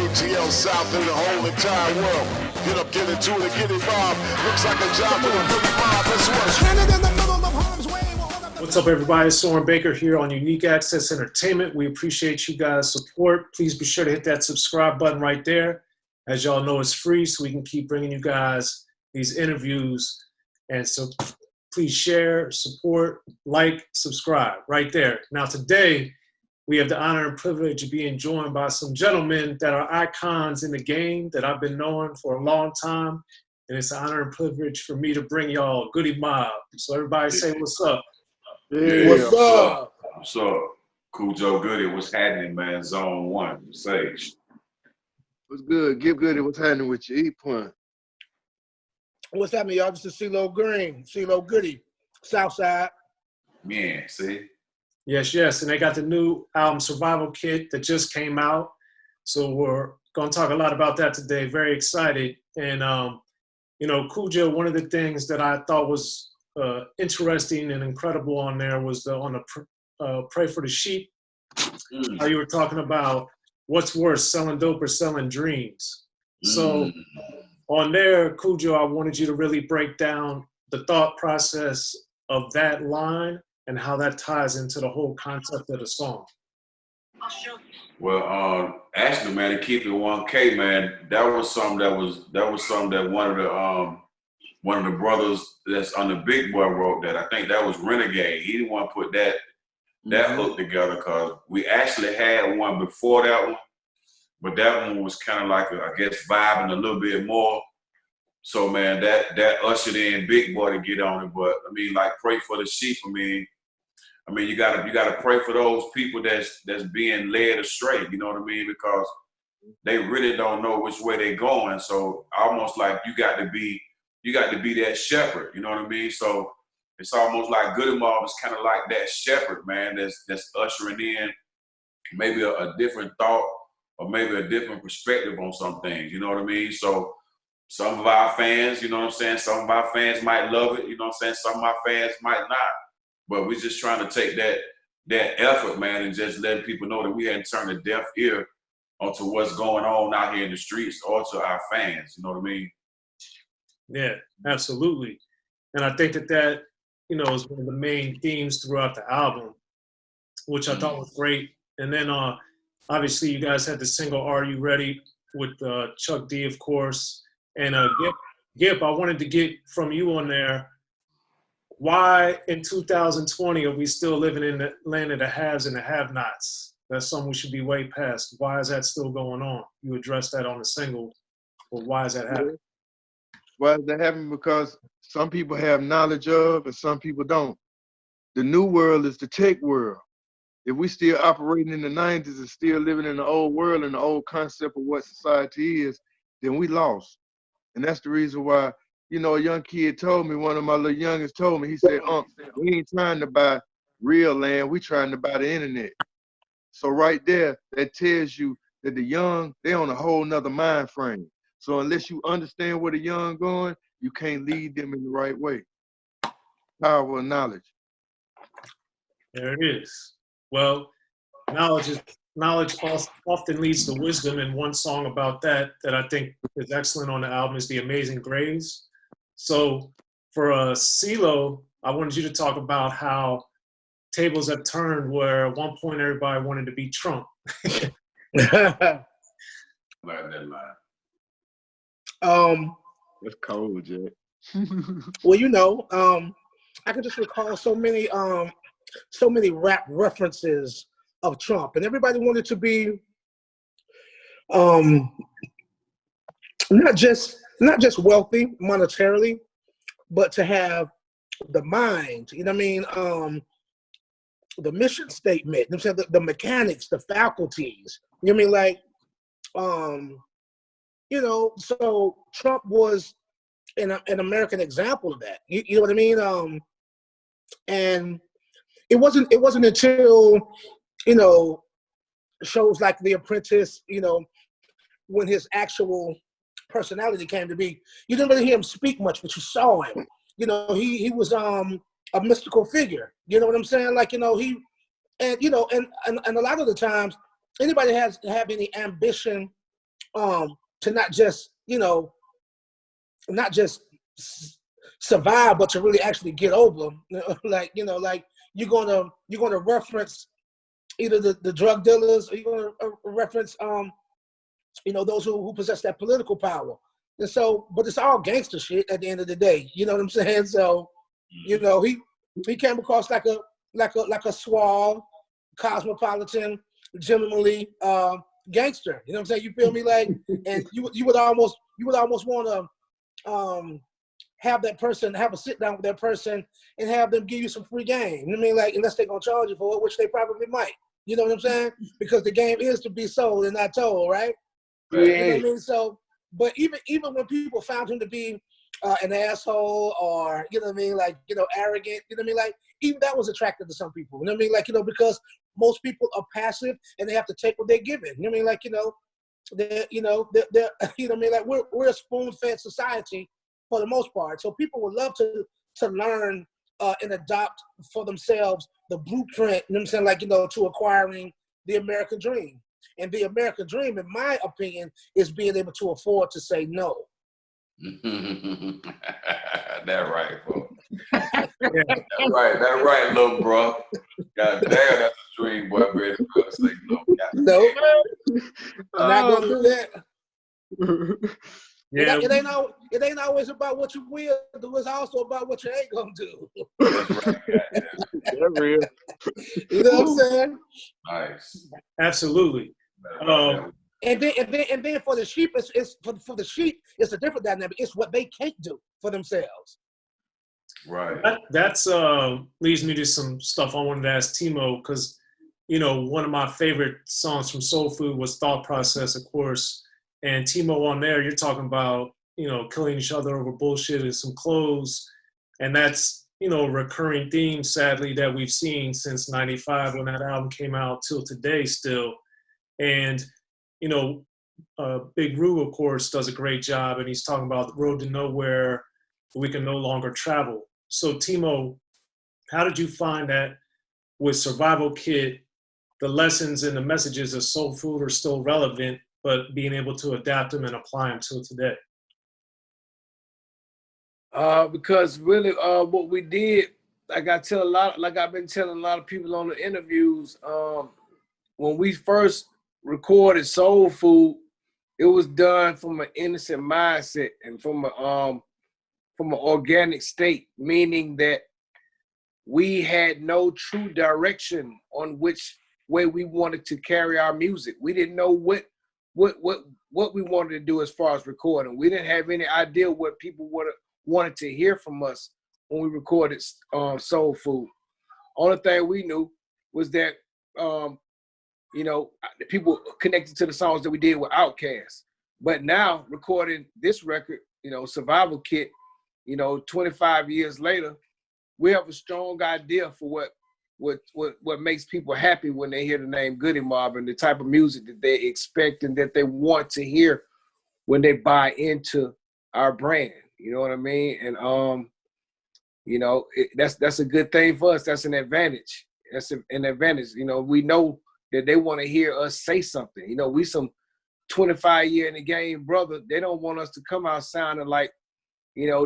ATL South and the whole entire world. Get up, get into it, get it, Bob. Looks like a job for the Goodie Mob. Let's watch. What's up, everybody? It's Soren Baker here on Unique Access Entertainment. We appreciate you guys' support. Please be sure to hit that subscribe button right there. As y'all know, it's free, so we can keep bringing you guys these interviews. And so please share, support, like, subscribe right there. Now, today, we have the honor and privilege of being joined by some gentlemen that are icons in the game that I've been knowing for a long time. And it's an honor and privilege for me to bring y'all Goodie Mob. So everybody say what's up. Yeah, What's up? What's up? Cool Joe Goodie, what's happening, man? Zone 1, Sage. What's good? Give Goodie, what's happening with you? Eat point. What's happening, y'all? This is CeeLo Green, CeeLo Goodie, Southside. Man, see? Yes. And they got the new album Survival Kit that just came out. So we're going to talk a lot about that today. Very excited. And, Cool Joe, one of the things that I thought was interesting and incredible on there was on the Pray for the Sheep. How you were talking about what's worse, selling dope or selling dreams. So on there, Cool Joe, I wanted you to really break down the thought process of that line and how that ties into the whole concept of the song. Well, actually, man, to keep it 1K, man, that was something that one of the brothers that's on the Big Boy wrote. That I think that was Renegade. He didn't want to put that hook together because we actually had one before that one, but that one was kind of like I guess vibing a little bit more. So man, that ushered in Big Boy to get on it. But I mean, like Pray for the Sheep. I mean, you gotta pray for those people that's being led astray. You know what I mean? Because they really don't know which way they're going. So almost like you got to be that shepherd. You know what I mean? So it's almost like Goodie Mob is kind of like that shepherd, man. That's ushering in maybe a different thought or maybe a different perspective on some things. You know what I mean? So some of our fans, you know what I'm saying? Some of our fans might love it. You know what I'm saying? Some of my fans might not. But we're just trying to take that effort, man, and just letting people know that we hadn't turned a deaf ear onto what's going on out here in the streets or to our fans. You know what I mean? Yeah, absolutely. And I think that is one of the main themes throughout the album, which I thought was great. And then obviously you guys had the single Are You Ready with Chuck D, of course. And Gip, I wanted to get from you on there, why in 2020 are we still living in the land of the haves and the have-nots? That's something we should be way past. Why is that still going on? You addressed that on the single, but why is that happening? Why is that happening? Because some people have knowledge of and some people don't. The new world is the tech world. If we still operating in the 90s and still living in the old world and the old concept of what society is, then we lost. And that's the reason why, a young kid told me, one of my little youngest told me, he said, we ain't trying to buy real land, we trying to buy the internet. So right there, that tells you that the young, they're on a whole nother mind frame. So unless you understand where the young going, you can't lead them in the right way. Power of knowledge. There it is. Well, knowledge often leads to wisdom, and one song about that I think is excellent on the album is The Amazing Grace. So for CeeLo, I wanted you to talk about how tables have turned where at one point everybody wanted to be Trump. Like that line. That's cold, Jack. Well, I can just recall so many rap references of Trump, and everybody wanted to be not just wealthy monetarily, but to have the mind, the mission statement, the mechanics, the faculties, so Trump was an American example of that. You know what I mean? And it wasn't until, shows like The Apprentice, when his actual personality came to be, you didn't really hear him speak much, but you saw him. He was a mystical figure. You know what I'm saying? Like, and a lot of the times, anybody have any ambition to not just, not just survive, but to really actually get over. Like, like you're gonna reference either the drug dealers, or you're gonna reference those who possess that political power. And so, but it's all gangster shit at the end of the day. You know what I'm saying? So, he came across like a suave, cosmopolitan, gentlemanly gangster. You know what I'm saying? You feel me? Like, and you would almost want to have that person, have a sit down with that person and have them give you some free game. You know what I mean? Like, unless they're gonna charge you for it, which they probably might. You know what I'm saying? Because the game is to be sold and not told, right? Yeah. You know what I mean? So, but even when people found him to be an asshole, or like arrogant, like even that was attractive to some people. You know what I mean? Like, because most people are passive and they have to take what they're given. You know what I mean? Like, they're you know what I mean? Like, we're a spoon-fed society for the most part. So people would love to learn and adopt for themselves the blueprint, you know what I'm saying, like, to acquiring the American dream. And the American dream, in my opinion, is being able to afford to say no. That right, bro. That right, little bro. God damn, that's a dream, boy. Ready to say no. No, I'm not gonna do that. Yeah, It ain't always about what you will do. It's also about what you ain't gonna do. That's right. That's real. You know what I'm saying? Nice. absolutely. And then for the sheep, it's for the sheep, it's a different dynamic. It's what they can't do for themselves. Right. That's leads me to some stuff I wanted to ask Timo, because one of my favorite songs from Soul Food was Thought Process, of course. And Timo, on there, you're talking about killing each other over bullshit and some clothes, and that's a recurring theme, sadly, that we've seen since '95 when that album came out till today still. And Big Roo, of course, does a great job, and he's talking about the road to nowhere we can no longer travel. So Timo, how did you find that with Survival Kit, the lessons and the messages of Soul Food are still relevant, but being able to adapt them and apply them till today? Because really, what we did, like I've been telling a lot of people on the interviews, when we first recorded Soul Food, it was done from an innocent mindset and from an organic state, meaning that we had no true direction on which way we wanted to carry our music. We didn't know what we wanted to do as far as recording. We didn't have any idea what people wanted to hear from us when we recorded Soul Food. Only thing we knew was that the people connected to the songs that we did with Outkast. But now recording this record, Survival Kit, 25 years later, we have a strong idea for what makes people happy when they hear the name Goodie Mob and the type of music that they expect and that they want to hear when they buy into our brand. You know what I mean? And that's a good thing for us. That's an advantage. That's an advantage. We know that they want to hear us say something. We some 25 year in the game, brother. They don't want us to come out sounding like,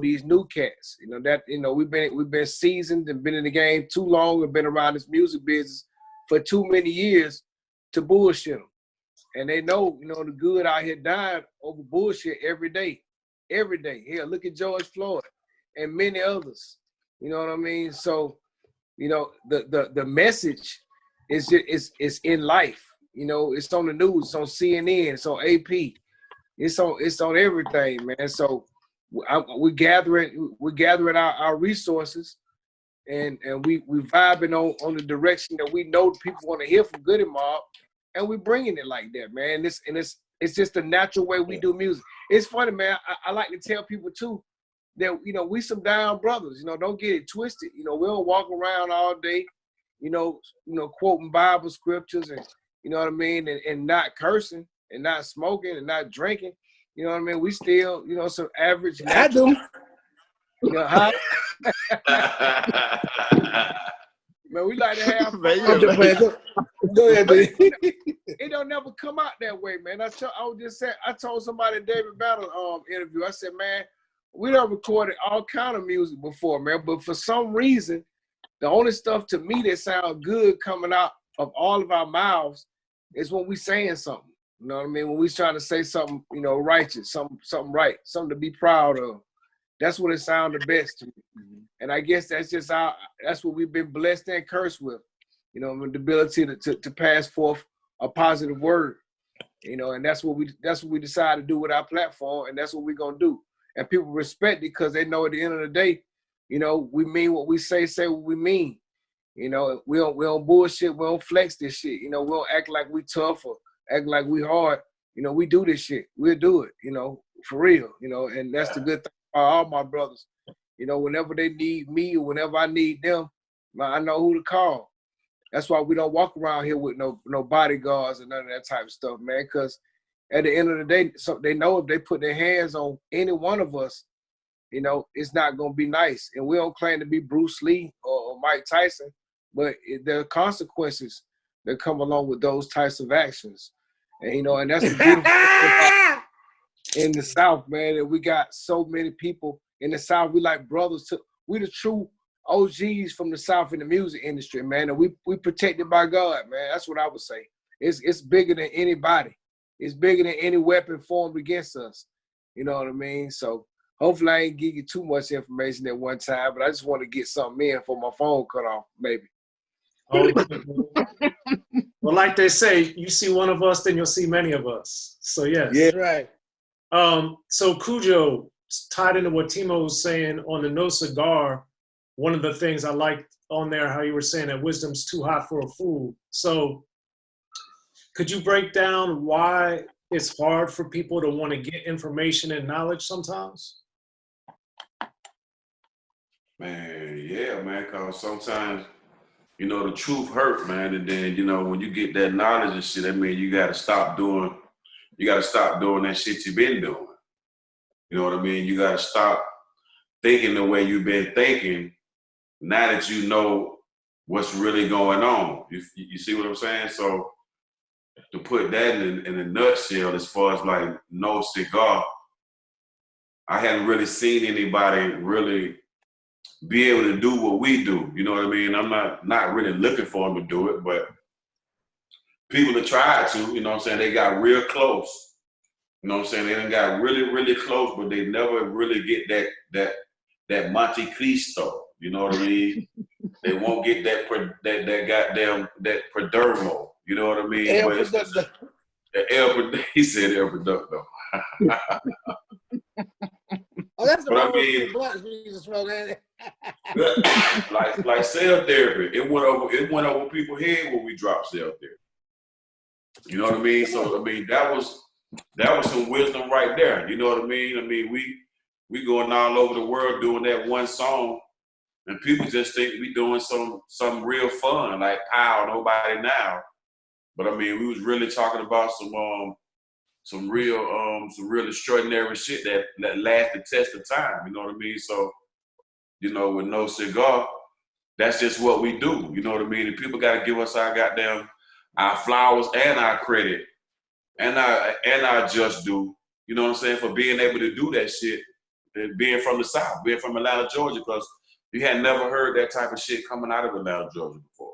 these new cats. We've been seasoned and been in the game too long and been around this music business for too many years to bullshit them. And they know, the good out here dying over bullshit every day. Every day. Here, look at George Floyd and many others. You know what I mean? So, the message is in life. It's on the news, it's on CNN, it's on AP, it's on everything, man. So we're gathering our resources, and we vibing on the direction that we know people want to hear from Goodie Mob, and we bringing it like that, man. It's just the natural way we do music. It's funny, man. I like to tell people too that we some down brothers. Don't get it twisted. We don't walk around all day, quoting Bible scriptures and you know what I mean, and not cursing and not smoking and not drinking. You know what I mean? We still, some average. I do. Huh? Man, we like to have fun. I'm just playing. Go ahead, dude. It don't never come out that way, man. I was just saying, I told somebody in David Battle interview, I said, man, we done recorded all kind of music before, man, but for some reason, the only stuff to me that sound good coming out of all of our mouths is when we saying something. You know what I mean? When we trying to say something, you know, righteous, something right, something to be proud of. That's what it sounded best to me. And I guess that's just that's what we've been blessed and cursed with. You know, the ability to pass forth a positive word. You know, and that's what we decided to do with our platform, and that's what we're gonna do. And people respect it because they know at the end of the day, you know, we mean what we say what we mean. You know, we don't bullshit, we don't flex this shit. You know, we don't act like we tough or act like we hard. You know, we do this shit. We'll do it, you know, for real. You know, and that's the good thing about all my brothers. You know, whenever they need me or whenever I need them, I know who to call. That's why we don't walk around here with no bodyguards and none of that type of stuff, man. Because at the end of the day, so they know if they put their hands on any one of us, you know, it's not gonna be nice. And we don't claim to be Bruce Lee or Mike Tyson, but there are consequences that come along with those types of actions. And you know, and that's the beautiful thing about in the South, man. That we got so many people in the South. We like brothers. We the true OGs from the South in the music industry, man, and we protected by God, man. That's what I would say. It's bigger than anybody. It's bigger than any weapon formed against us. You know what I mean? So hopefully I ain't give you too much information at one time, but I just want to get something in for my phone cut off, maybe. Oh, well, like they say, you see one of us, then you'll see many of us. So yes. Yeah, right. So Cujo, tied into what Timo was saying on the No Cigar, one of the things I liked on there, how you were saying that wisdom's too hot for a fool. So could you break down why it's hard for people to want to get information and knowledge sometimes? Man, yeah, man, because sometimes, you know, the truth hurt, man. And then, you know, when you get that knowledge and shit, I mean, you got to stop doing that shit you've been doing. You know what I mean? You got to stop thinking the way you've been thinking now that you know what's really going on. You see what I'm saying? So to put that in a nutshell, as far as like No Cigar, I hadn't really seen anybody really be able to do what we do. You know what I mean? I'm not really looking for them to do it, but people have tried to, you know what I'm saying? They got real close. You know what I'm saying? They done got really, really close, but they never really get that Monte Cristo. You know what I mean? They won't get that goddamn that Perdermo. You know what I mean? El but it's just, he said El Producto. Oh, that's the But I one mean- with the blunts we used to smoke, ain't it? like cell therapy. It went over people's head when we dropped cell therapy. You know what I mean? So I mean that was some wisdom right there. You know what I mean? I mean we going all over the world doing that one song, and people just think we doing some real fun, like pow, nobody now. But I mean, we was really talking about some real extraordinary shit that lasted the test of time. You know what I mean? So, you know, with No Cigar, that's just what we do. You know what I mean? And people got to give us our flowers and our credit and our just due. You know what I'm saying? For being able to do that shit and being from the South, being from Atlanta, Georgia, because you had never heard that type of shit coming out of Atlanta, Georgia before.